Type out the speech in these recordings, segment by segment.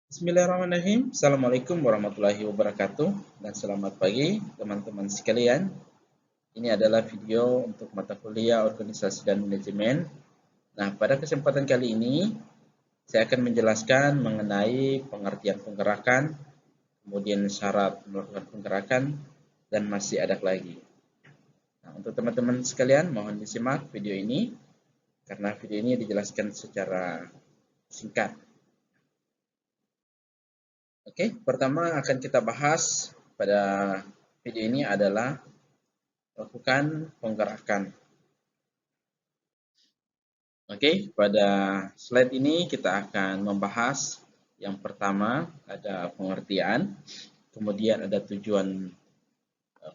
Bismillahirrahmanirrahim. Assalamualaikum warahmatullahi wabarakatuh dan selamat pagi teman-teman sekalian. Ini adalah video untuk mata kuliah organisasi dan manajemen. Nah, pada kesempatan kali ini saya akan menjelaskan mengenai pengertian penggerakan, kemudian syarat melakukan penggerakan, dan masih ada lagi. Nah, untuk teman-teman sekalian mohon disimak video ini karena video ini dijelaskan secara singkat. Oke, pertama akan kita bahas pada video ini adalah lakukan penggerakan. Oke, pada slide ini kita akan membahas yang pertama ada pengertian, kemudian ada tujuan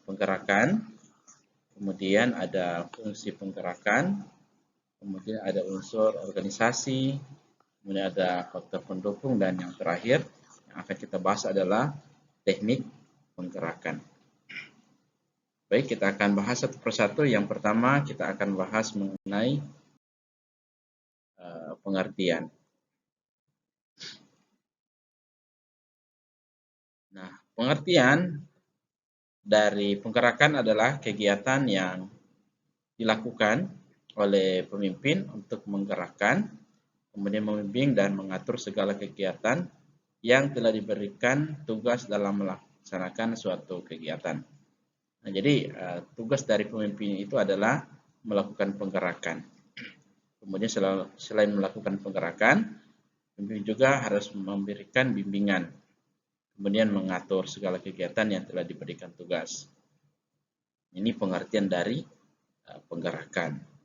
penggerakan, kemudian ada fungsi penggerakan, kemudian ada unsur organisasi, kemudian ada faktor pendukung, dan yang terakhir yang akan kita bahas adalah teknik penggerakan. Baik, kita akan bahas satu persatu. Yang pertama, kita akan bahas mengenai pengertian. Nah, pengertian dari penggerakan adalah kegiatan yang dilakukan oleh pemimpin untuk menggerakkan, kemudian membimbing dan mengatur segala kegiatan yang telah diberikan tugas dalam melaksanakan suatu kegiatan. Nah, jadi tugas dari pemimpin itu adalah melakukan penggerakan. Kemudian selain melakukan penggerakan, pemimpin juga harus memberikan bimbingan, kemudian mengatur segala kegiatan yang telah diberikan tugas. Ini pengertian dari penggerakan.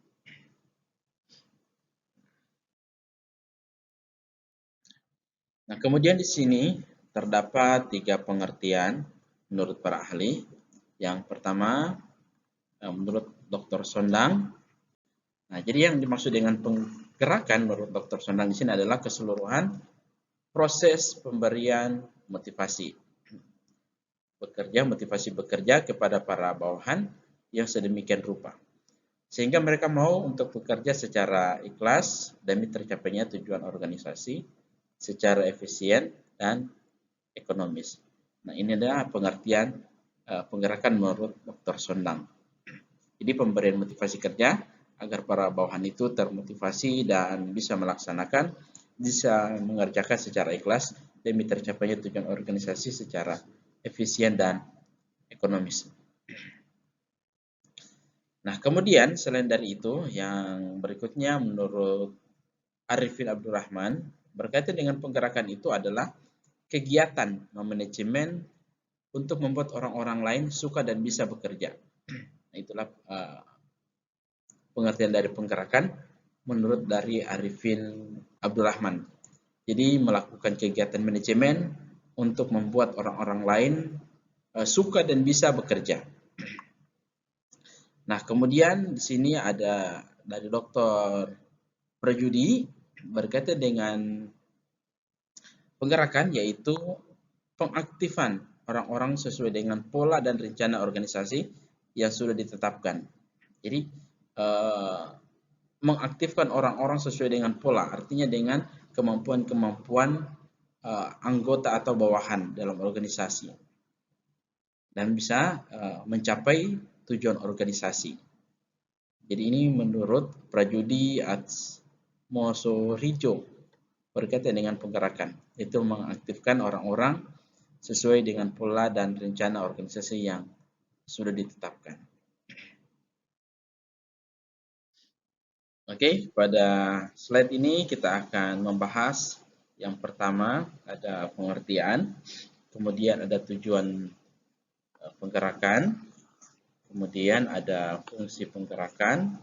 Nah, kemudian di sini terdapat 3 pengertian menurut para ahli. Yang pertama, menurut Dr. Sondang. Nah, jadi yang dimaksud dengan penggerakan menurut Dr. Sondang di sini adalah keseluruhan proses pemberian motivasi bekerja kepada para bawahan yang sedemikian rupa sehingga mereka mau untuk bekerja secara ikhlas demi tercapainya tujuan organisasi secara efisien dan ekonomis. Nah, ini adalah pengertian penggerakan menurut Dr. Sondang. Jadi pemberian motivasi kerja agar para bawahan itu termotivasi dan bisa mengerjakan secara ikhlas demi tercapainya tujuan organisasi secara efisien dan ekonomis. Nah, kemudian selain dari itu, yang berikutnya menurut Arifin Abdurrahman, berkaitan dengan penggerakan itu adalah kegiatan manajemen untuk membuat orang-orang lain suka dan bisa bekerja. Nah, itulah pengertian dari penggerakan menurut dari Arifin Abdurrahman. Jadi melakukan kegiatan manajemen untuk membuat orang-orang lain suka dan bisa bekerja. Nah, kemudian di sini ada dari Dr. Prajudi berkaitan dengan penggerakan yaitu pengaktifan orang-orang sesuai dengan pola dan rencana organisasi yang sudah ditetapkan. Jadi mengaktifkan orang-orang sesuai dengan pola, artinya dengan kemampuan-kemampuan anggota atau bawahan dalam organisasi dan bisa mencapai tujuan organisasi. Jadi ini menurut Prajudi Atmosorijo berkaitan dengan penggerakan, itu mengaktifkan orang-orang sesuai dengan pola dan rencana organisasi yang sudah ditetapkan. Oke, pada slide ini kita akan membahas yang pertama ada pengertian, kemudian ada tujuan penggerakan, kemudian ada fungsi penggerakan,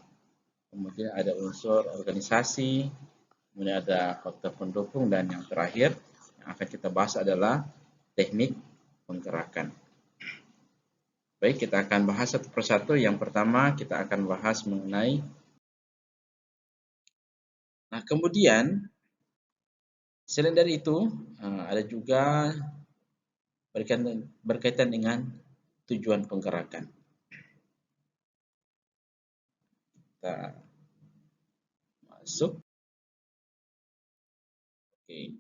kemudian ada unsur organisasi, kemudian ada faktor pendukung, dan yang terakhir yang akan kita bahas adalah teknik penggerakan. Baik, kita akan bahas satu persatu. Yang pertama kita akan bahas mengenai. Nah, kemudian selain dari itu ada juga berkaitan dengan tujuan penggerakan. Kita masuk. Oke.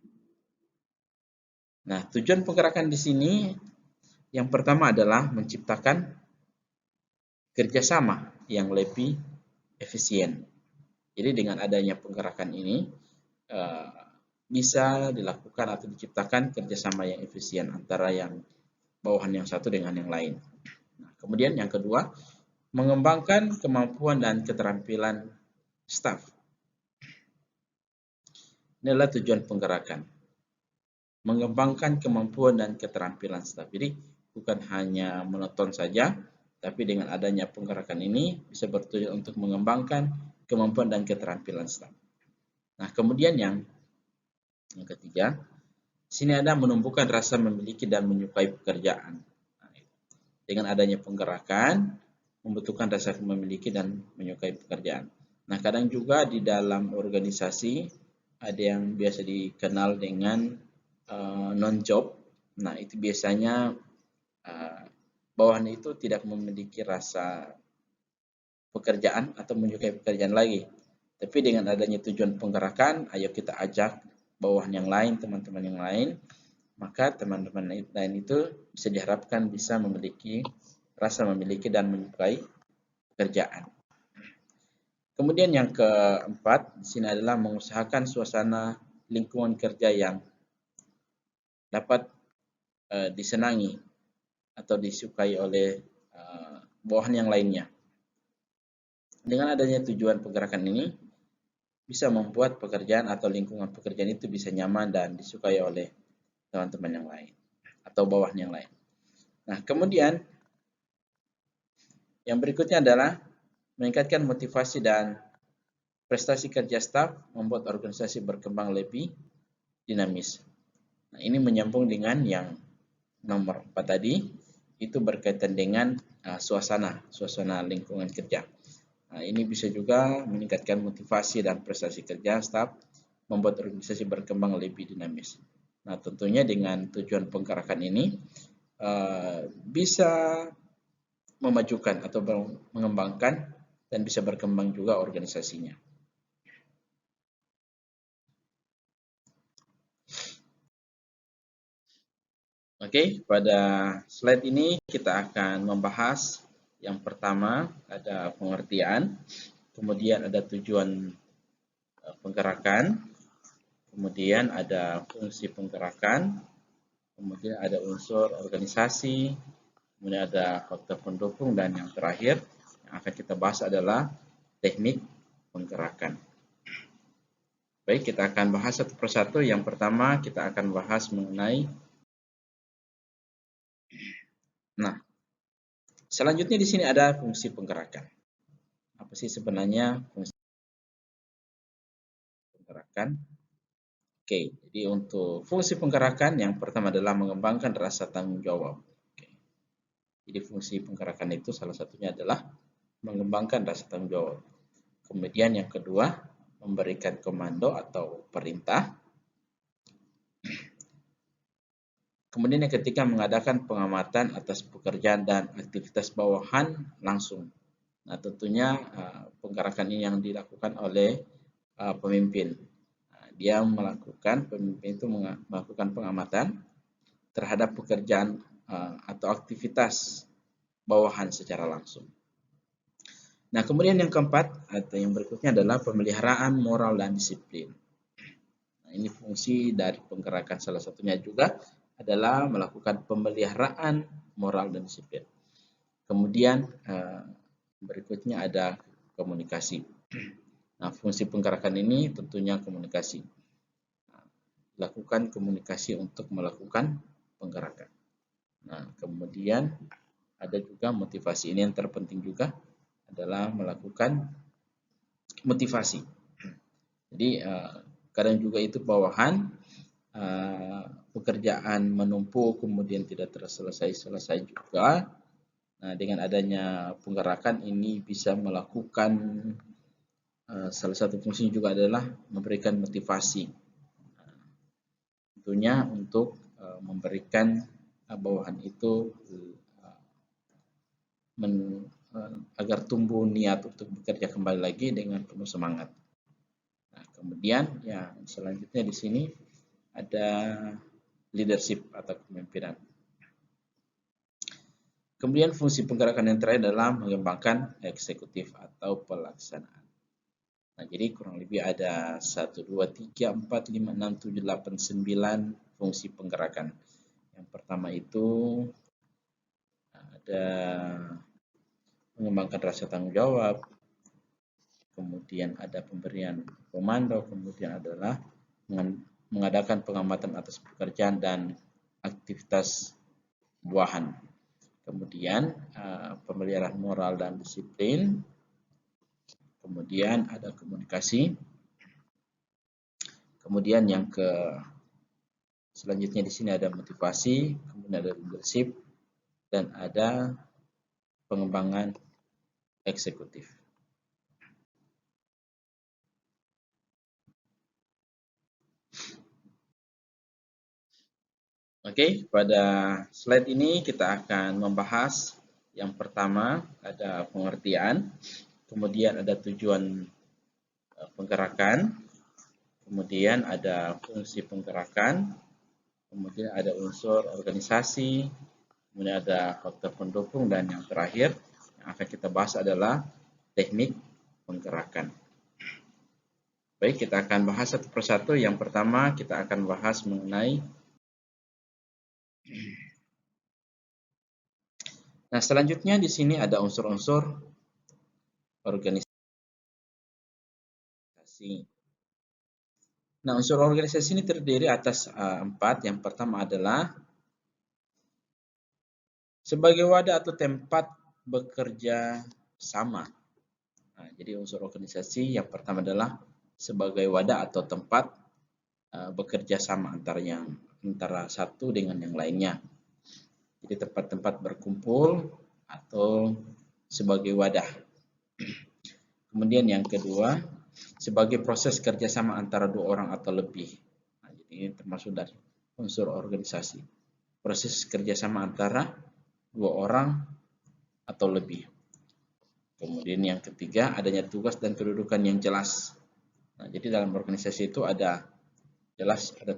Nah, tujuan penggerakan di sini yang pertama adalah menciptakan kerjasama yang lebih efisien. Jadi dengan adanya penggerakan ini eh, bisa dilakukan atau diciptakan kerjasama yang efisien antara yang bawahan yang satu dengan yang lain. Nah, kemudian yang kedua, mengembangkan kemampuan dan keterampilan staf. Ini adalah tujuan penggerakan. Mengembangkan kemampuan dan keterampilan staf. Jadi bukan hanya menonton saja, tapi dengan adanya penggerakan ini bisa bertujuan untuk mengembangkan kemampuan dan keterampilan staf. Nah, kemudian yang ketiga, sini ada menumbuhkan rasa memiliki dan menyukai pekerjaan. Nah, dengan adanya penggerakan, membutuhkan rasa memiliki dan menyukai pekerjaan. Nah, kadang juga di dalam organisasi ada yang biasa dikenal dengan non-job. Nah, itu biasanya bawahan itu tidak memiliki rasa pekerjaan atau menyukai pekerjaan lagi. Tapi dengan adanya tujuan penggerakan, ayo kita ajak bawahan yang lain, teman-teman yang lain, maka teman-teman lain itu bisa diharapkan bisa memiliki rasa memiliki dan menyukai pekerjaan. Kemudian yang keempat, di sini adalah mengusahakan suasana lingkungan kerja yang dapat disenangi atau disukai oleh bawahan yang lainnya. Dengan adanya tujuan pergerakan ini, bisa membuat pekerjaan atau lingkungan pekerjaan itu bisa nyaman dan disukai oleh teman-teman yang lain atau bawahan yang lain. Nah, kemudian yang berikutnya adalah meningkatkan motivasi dan prestasi kerja staf, membuat organisasi berkembang lebih dinamis. Nah, ini menyambung dengan yang nomor 4 tadi, itu berkaitan dengan suasana lingkungan kerja. Nah, ini bisa juga meningkatkan motivasi dan prestasi kerja staf, membuat organisasi berkembang lebih dinamis. Nah, tentunya dengan tujuan penggerakan ini bisa memajukan atau mengembangkan dan bisa berkembang juga organisasinya. Oke, pada slide ini kita akan membahas yang pertama ada pengertian, kemudian ada tujuan penggerakan, kemudian ada fungsi penggerakan, kemudian ada unsur organisasi, kemudian ada faktor pendukung, dan yang terakhir yang akan kita bahas adalah teknik penggerakan. Baik, kita akan bahas satu persatu. Yang pertama kita akan bahas mengenai selanjutnya di sini ada fungsi penggerakan. Apa sih sebenarnya fungsi penggerakan? Oke, jadi untuk fungsi penggerakan yang pertama adalah mengembangkan rasa tanggung jawab. Oke. Jadi fungsi penggerakan itu salah satunya adalah mengembangkan rasa tanggung jawab. Kemudian yang kedua, memberikan komando atau perintah. Kemudian yang ketiga, mengadakan pengamatan atas pekerjaan dan aktivitas bawahan langsung. Nah, tentunya penggerakan ini yang dilakukan oleh pemimpin. Dia pemimpin itu melakukan pengamatan terhadap pekerjaan atau aktivitas bawahan secara langsung. Nah, kemudian yang keempat atau yang berikutnya adalah pemeliharaan moral dan disiplin. Nah, ini fungsi dari penggerakan salah satunya juga adalah melakukan pemeliharaan moral dan disiplin. Kemudian berikutnya ada komunikasi. Nah, fungsi penggerakan ini tentunya komunikasi. Lakukan komunikasi untuk melakukan penggerakan. Nah, kemudian ada juga motivasi. Ini yang terpenting juga adalah melakukan motivasi. Jadi kadang juga itu bawahan pekerjaan menumpuk kemudian tidak terselesai juga. Nah, dengan adanya penggerakan ini bisa melakukan salah satu fungsinya juga adalah memberikan motivasi. Tentunya untuk memberikan bawahan itu agar tumbuh niat untuk bekerja kembali lagi dengan penuh semangat. Nah, kemudian yang selanjutnya di sini ada leadership atau kepemimpinan. Kemudian fungsi penggerakan yang terakhir adalah mengembangkan eksekutif atau pelaksanaan. Nah, jadi kurang lebih ada 1, 2, 3, 4, 5, 6, 7, 8, 9 fungsi penggerakan. Yang pertama itu ada mengembangkan rasa tanggung jawab, kemudian ada pemberian komando, kemudian adalah mengadakan pengamatan atas pekerjaan dan aktivitas buahan. Kemudian pemeliharaan moral dan disiplin, kemudian ada komunikasi, kemudian yang selanjutnya di sini ada motivasi, kemudian ada leadership, dan ada pengembangan eksekutif. Oke, pada slide ini kita akan membahas yang pertama ada pengertian, kemudian ada tujuan penggerakan, kemudian ada fungsi penggerakan, kemudian ada unsur organisasi, kemudian ada faktor pendukung, dan yang terakhir yang akan kita bahas adalah teknik penggerakan. Baik, kita akan bahas satu persatu. Yang pertama kita akan bahas mengenai Nah, selanjutnya di sini ada unsur-unsur organisasi. Nah, unsur organisasi ini terdiri atas 4. Yang pertama adalah sebagai wadah atau tempat bekerja sama. Nah, jadi unsur organisasi yang pertama adalah sebagai wadah atau tempat bekerja sama antara satu dengan yang lainnya. Jadi tempat-tempat berkumpul atau sebagai wadah. Kemudian yang kedua, sebagai proses kerjasama antara 2 orang atau lebih. Nah, jadi ini termasuk dari unsur organisasi. Proses kerjasama antara 2 orang atau lebih. Kemudian yang ketiga, adanya tugas dan kedudukan yang jelas. Nah, jadi dalam organisasi itu ada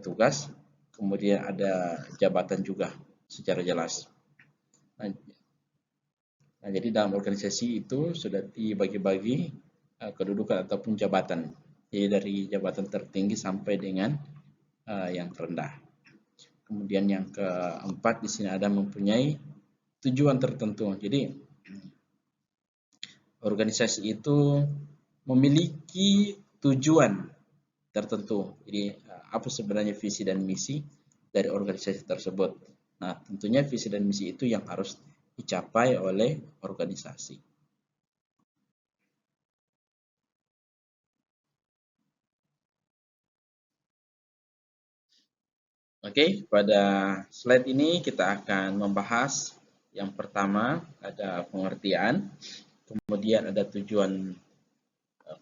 tugas, kemudian ada jabatan juga secara jelas. Nah, jadi dalam organisasi itu sudah dibagi-bagi kedudukan ataupun jabatan. Jadi dari jabatan tertinggi sampai dengan yang terendah. Kemudian yang keempat di sini ada mempunyai tujuan tertentu. Jadi organisasi itu memiliki tujuan tertentu. Jadi apa sebenarnya visi dan misi dari organisasi tersebut. Nah, tentunya visi dan misi itu yang harus dicapai oleh organisasi. Oke, pada slide ini kita akan membahas yang pertama ada pengertian, kemudian ada tujuan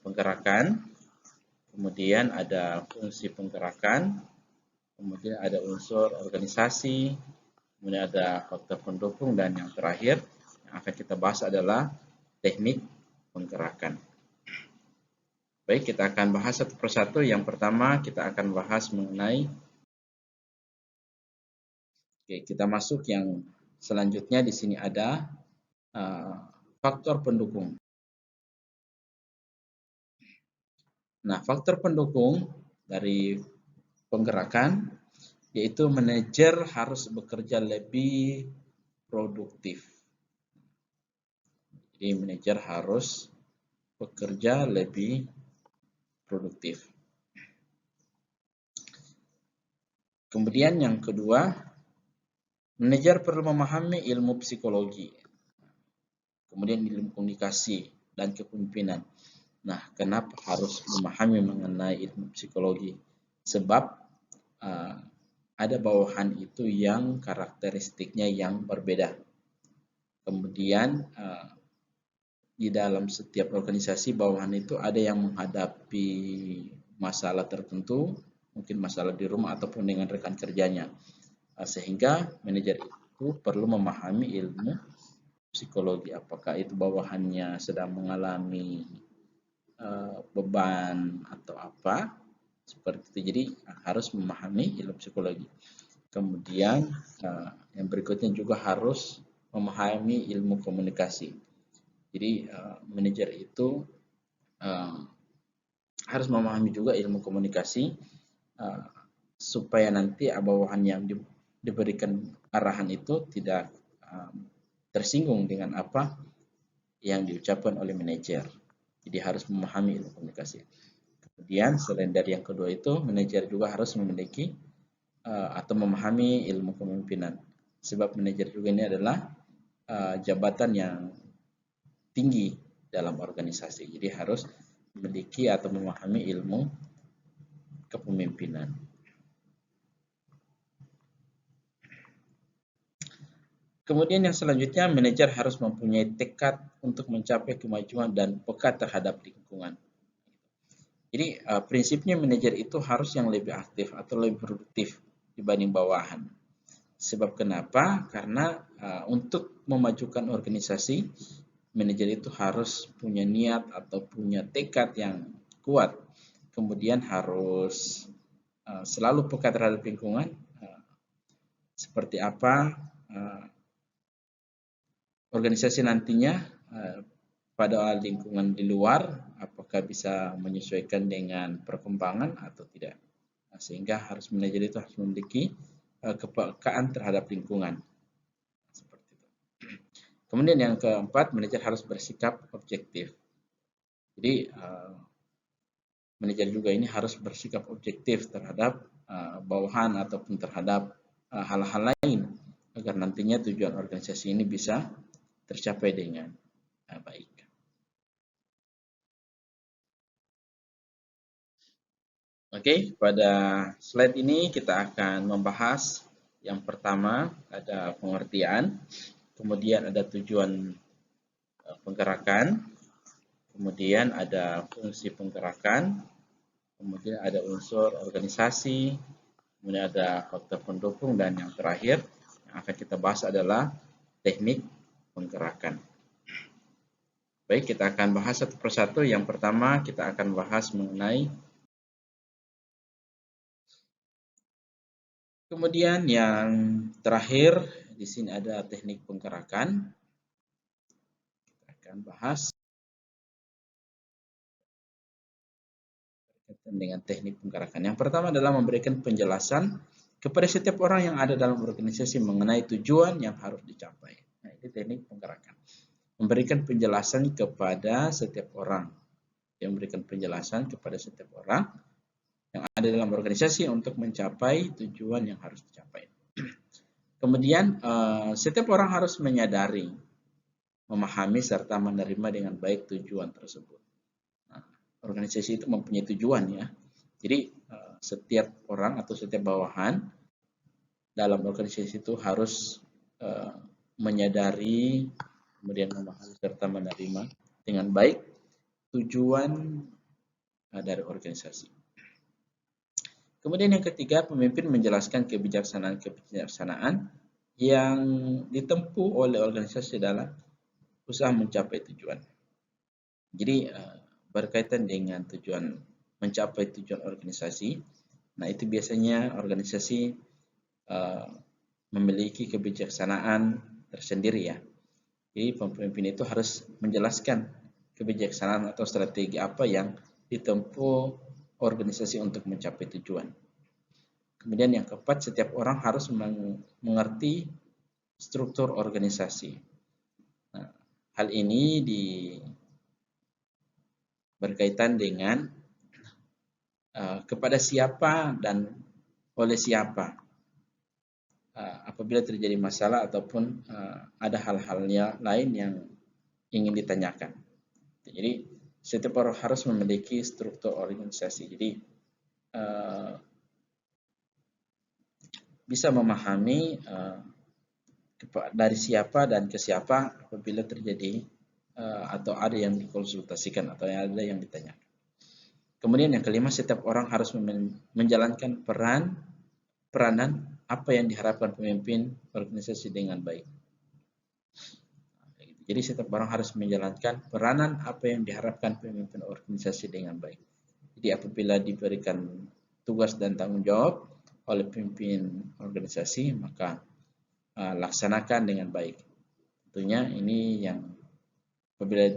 penggerakan, kemudian ada fungsi penggerakan, kemudian ada unsur organisasi, kemudian ada faktor pendukung, dan yang terakhir yang akan kita bahas adalah teknik penggerakan. Baik, kita akan bahas satu persatu. Yang pertama kita akan bahas mengenai kita masuk yang selanjutnya. Di sini ada faktor pendukung. Nah, faktor pendukung dari penggerakan yaitu manajer harus bekerja lebih produktif. Jadi manajer harus bekerja lebih produktif. Kemudian yang kedua, manajer perlu memahami ilmu psikologi, kemudian ilmu komunikasi dan kepemimpinan. Nah, kenapa harus memahami mengenai ilmu psikologi? Sebab ada bawahan itu yang karakteristiknya yang berbeda. Kemudian di dalam setiap organisasi bawahan itu ada yang menghadapi masalah tertentu, mungkin masalah di rumah ataupun dengan rekan kerjanya. Sehingga manajer itu perlu memahami ilmu psikologi. Apakah itu bawahannya sedang mengalami beban atau apa seperti itu. Jadi harus memahami ilmu psikologi. Kemudian yang berikutnya juga harus memahami ilmu komunikasi. Jadi manajer itu harus memahami juga ilmu komunikasi supaya nanti bawahan yang diberikan arahan itu tidak tersinggung dengan apa yang diucapkan oleh manajer. Jadi harus memahami ilmu komunikasi. Kemudian selain dari yang kedua itu, manajer juga harus memiliki atau memahami ilmu kepemimpinan. Sebab manajer juga ini adalah jabatan yang tinggi dalam organisasi. Jadi harus memiliki atau memahami ilmu kepemimpinan. Kemudian yang selanjutnya, manajer harus mempunyai tekad untuk mencapai kemajuan dan peka terhadap lingkungan. Jadi prinsipnya manajer itu harus yang lebih aktif atau lebih produktif dibanding bawahan. Sebab kenapa? Karena untuk memajukan organisasi, manajer itu harus punya niat atau punya tekad yang kuat. Kemudian harus selalu peka terhadap lingkungan. Seperti apa organisasi nantinya pada lingkungan di luar, apakah bisa menyesuaikan dengan perkembangan atau tidak. Sehingga harus manajer itu harus memiliki kepekaan terhadap lingkungan. Seperti itu. Kemudian yang keempat, manajer harus bersikap objektif. Jadi manajer juga ini harus bersikap objektif terhadap bawahan ataupun terhadap hal-hal lain agar nantinya tujuan organisasi ini bisa tercapai dengan baik. Oke, pada slide ini kita akan membahas yang pertama ada pengertian, kemudian ada tujuan penggerakan, kemudian ada fungsi penggerakan, kemudian ada unsur organisasi, kemudian ada faktor pendukung, dan yang terakhir yang akan kita bahas adalah teknik penggerakan. Baik, kita akan bahas satu persatu. Yang pertama kita akan bahas mengenai. Kemudian yang terakhir di sini ada teknik penggerakan. Kita akan bahas berkaitan dengan teknik penggerakan. Yang pertama adalah memberikan penjelasan kepada setiap orang yang ada dalam organisasi mengenai tujuan yang harus dicapai. Nah, ini teknik penggerakan. Memberikan penjelasan kepada setiap orang. Yang memberikan penjelasan kepada setiap orang yang ada dalam organisasi untuk mencapai tujuan yang harus dicapai. Kemudian setiap orang harus menyadari, memahami serta menerima dengan baik tujuan tersebut. Nah, organisasi itu mempunyai tujuan ya. Jadi setiap orang atau setiap bawahan dalam organisasi itu harus menyadari, kemudian memahami serta menerima dengan baik tujuan dari organisasi. Kemudian yang ketiga, pemimpin menjelaskan kebijaksanaan yang ditempuh oleh organisasi dalam usaha mencapai tujuan. Jadi berkaitan dengan tujuan, mencapai tujuan organisasi, nah itu biasanya organisasi memiliki kebijaksanaan tersendiri ya. Jadi pemimpin itu harus menjelaskan kebijaksanaan atau strategi apa yang ditempuh organisasi untuk mencapai tujuan. Kemudian yang keempat, setiap orang harus mengerti struktur organisasi. Nah, hal ini berkaitan dengan kepada siapa dan oleh siapa apabila terjadi masalah ataupun ada hal-hal lain yang ingin ditanyakan. Jadi setiap orang harus memiliki struktur organisasi. Jadi bisa memahami dari siapa dan ke siapa apabila terjadi atau ada yang dikonsultasikan atau ada yang ditanyakan. Kemudian yang kelima, setiap orang harus menjalankan peranan apa yang diharapkan pemimpin organisasi dengan baik. Jadi setiap orang harus menjalankan peranan apa yang diharapkan pemimpin organisasi dengan baik. Jadi apabila diberikan tugas dan tanggung jawab, oleh pemimpin organisasi, maka laksanakan dengan baik. Tentunya ini yang apabila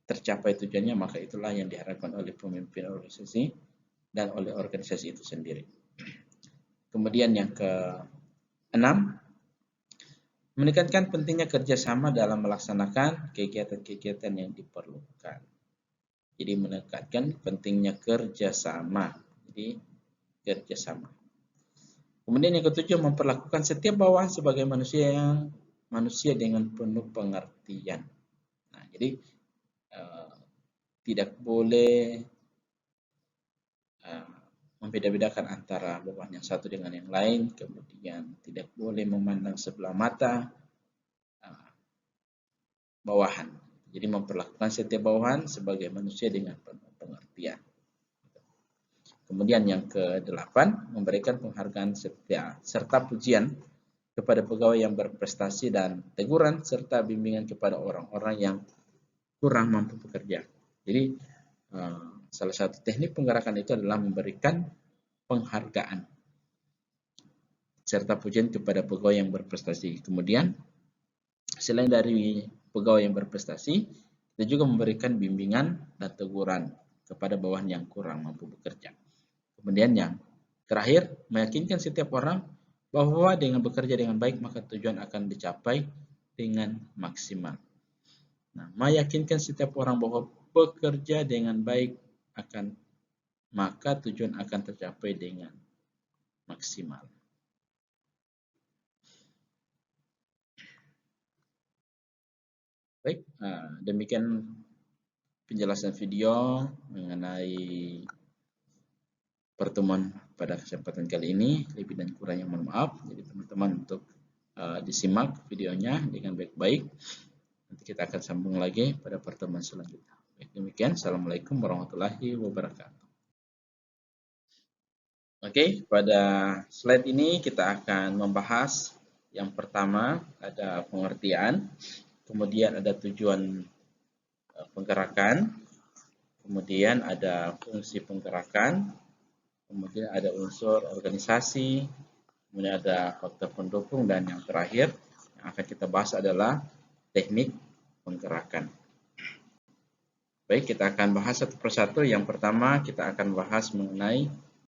tercapai tujuannya, maka itulah yang diharapkan oleh pemimpin organisasi dan oleh organisasi itu sendiri. Kemudian yang ke-6, menekankan pentingnya kerjasama dalam melaksanakan kegiatan-kegiatan yang diperlukan. Jadi menekankan pentingnya kerjasama. Jadi kerjasama. Kemudian yang ke-7, memperlakukan setiap bawahan sebagai manusia dengan penuh pengertian. Nah, jadi tidak boleh membeda-bedakan antara bawahan yang satu dengan yang lain, kemudian tidak boleh memandang sebelah mata bawahan. Jadi memperlakukan setiap bawahan sebagai manusia dengan penuh pengertian. Kemudian yang ke-8, memberikan penghargaan serta pujian kepada pegawai yang berprestasi dan teguran serta bimbingan kepada orang-orang yang kurang mampu bekerja. Jadi salah satu teknik penggerakan itu adalah memberikan penghargaan serta pujian kepada pegawai yang berprestasi. Kemudian selain dari pegawai yang berprestasi, kita juga memberikan bimbingan dan teguran kepada bawahan yang kurang mampu bekerja. Kemudian yang terakhir, meyakinkan setiap orang bahwa dengan bekerja dengan baik maka tujuan akan dicapai dengan maksimal. Nah, meyakinkan setiap orang bahwa bekerja dengan baik maka tujuan akan tercapai dengan maksimal. Baik, demikian penjelasan video mengenai pertemuan pada kesempatan kali ini. Lebih dan kurangnya mohon maaf. Jadi teman-teman untuk disimak videonya dengan baik-baik. Nanti kita akan sambung lagi pada pertemuan selanjutnya. Baik, demikian. Assalamualaikum warahmatullahi wabarakatuh. Oke, pada slide ini kita akan membahas yang pertama ada pengertian, kemudian ada tujuan penggerakan, kemudian ada fungsi penggerakan, kemudian ada unsur organisasi, kemudian ada faktor pendukung, dan yang terakhir yang akan kita bahas adalah teknik penggerakan. Baik, kita akan bahas satu persatu. Yang pertama kita akan bahas mengenai